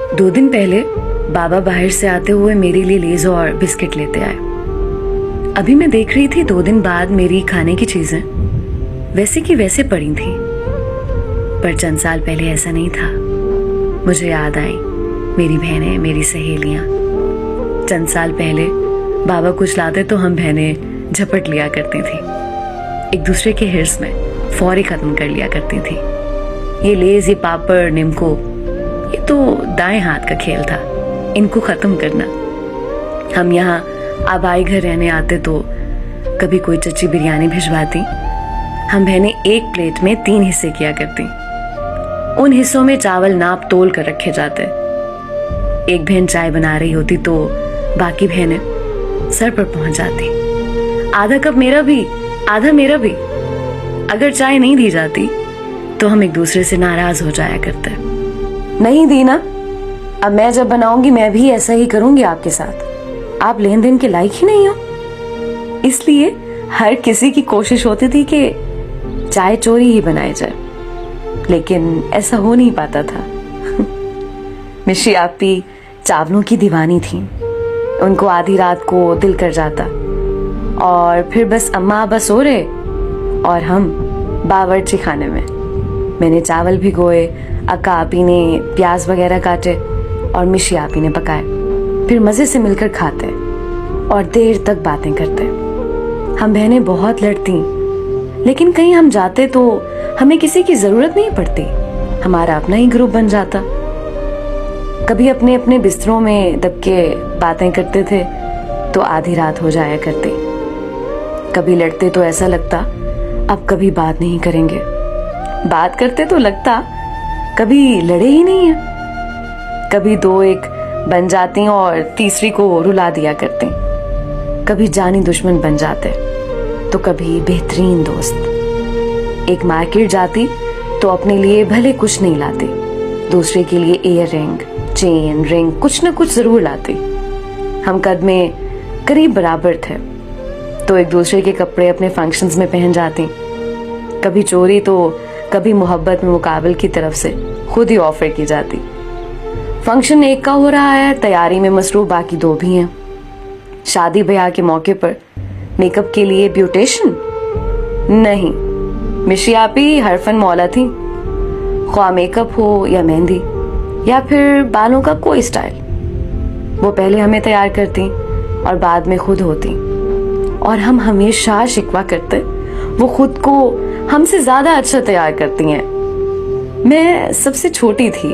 2 दिन पहले बाबा बाहर से आते हुए मेरे लिए लेज और बिस्किट लेते आए। अभी मैं देख रही थी 2 दिन बाद मेरी खाने की चीजें वैसे की वैसे पड़ी थी, पर चंद साल पहले ऐसा नहीं था। मुझे याद आई मेरी बहनें, मेरी सहेलियां। चंद साल पहले बाबा कुछ लाते तो हम बहनें झपट लिया करती थी, एक दूसरे के हिर्स में फौरी खत्म कर लिया करती थी। ये लेज, ये पापड़, निम्को, ये तो दाएं हाथ का खेल था, इनको खत्म करना। हम यहाँ आबाई घर रहने आते तो कभी कोई चच्ची बिरयानी भिजवाती, हम बहनें एक प्लेट में 3 हिस्से किया करती। उन हिस्सों में चावल नाप तोल कर रखे जाते। एक बहन चाय बना रही होती तो बाकी बहनें सर पर पहुंच जाती। आधा कप मेरा भी, आधा मेरा भी। अगर चाय नहीं दी जाती तो हम एक दूसरे से नाराज हो जाया करते। नहीं दी ना, अब मैं जब बनाऊंगी मैं भी ऐसा ही करूंगी आपके साथ। आप लेन देन के लायक ही नहीं हो। इसलिए हर किसी की कोशिश होती थी कि चाय चोरी ही बनाई जाए, लेकिन ऐसा हो नहीं पाता था। मिशी आपी चावलों की दीवानी थी। उनको आधी रात को दिल कर जाता और फिर बस अम्मा बस सो रहे और हम बावर्ची खाने में। मैंने चावल भिगोए, अक्का आपी ने प्याज वगैरह काटे और मिशी आपी ने पकाए। फिर मजे से मिलकर खाते और देर तक बातें करते। हम बहनें बहुत लड़ती, लेकिन कहीं हम जाते तो हमें किसी की जरूरत नहीं पड़ती, हमारा अपना ही ग्रुप बन जाता। कभी अपने अपने बिस्तरों में दब के बातें करते थे तो आधी रात हो जाया करती। कभी लड़ते तो ऐसा लगता अब कभी बात नहीं करेंगे, बात करते तो लगता कभी लड़े ही नहीं है। कभी 2-1 बन जाती और तीसरी को रुला दिया करती। कभी जानी दुश्मन बन जाते तो कभी बेहतरीन दोस्त। एक मार्केट जाती तो अपने लिए भले कुछ नहीं लाती, दूसरे के लिए ईयर रिंग, चेन, रिंग कुछ न कुछ जरूर लाती। हम कद में करीब बराबर थे तो एक दूसरे के कपड़े अपने फंक्शंस में पहन जाती। कभी चोरी तो कभी मोहब्बत में मुकाबल की तरफ से खुद ही ऑफर की जाती। फंक्शन एक का हो रहा है, तैयारी में मसरूफ बाकी 2 भी हैं। शादी ब्याह के मौके पर मेकअप के लिए ब्यूटिशियन नहीं, मिशी आपी हर फन मौला थी। ख्वाह मेकअप हो या मेहंदी या फिर बालों का कोई स्टाइल, वो पहले हमें तैयार करती और बाद में खुद होती। और हम हमेशा शिकवा करते वो खुद को हमसे ज्यादा अच्छा तैयार करती हैं। मैं सबसे छोटी थी।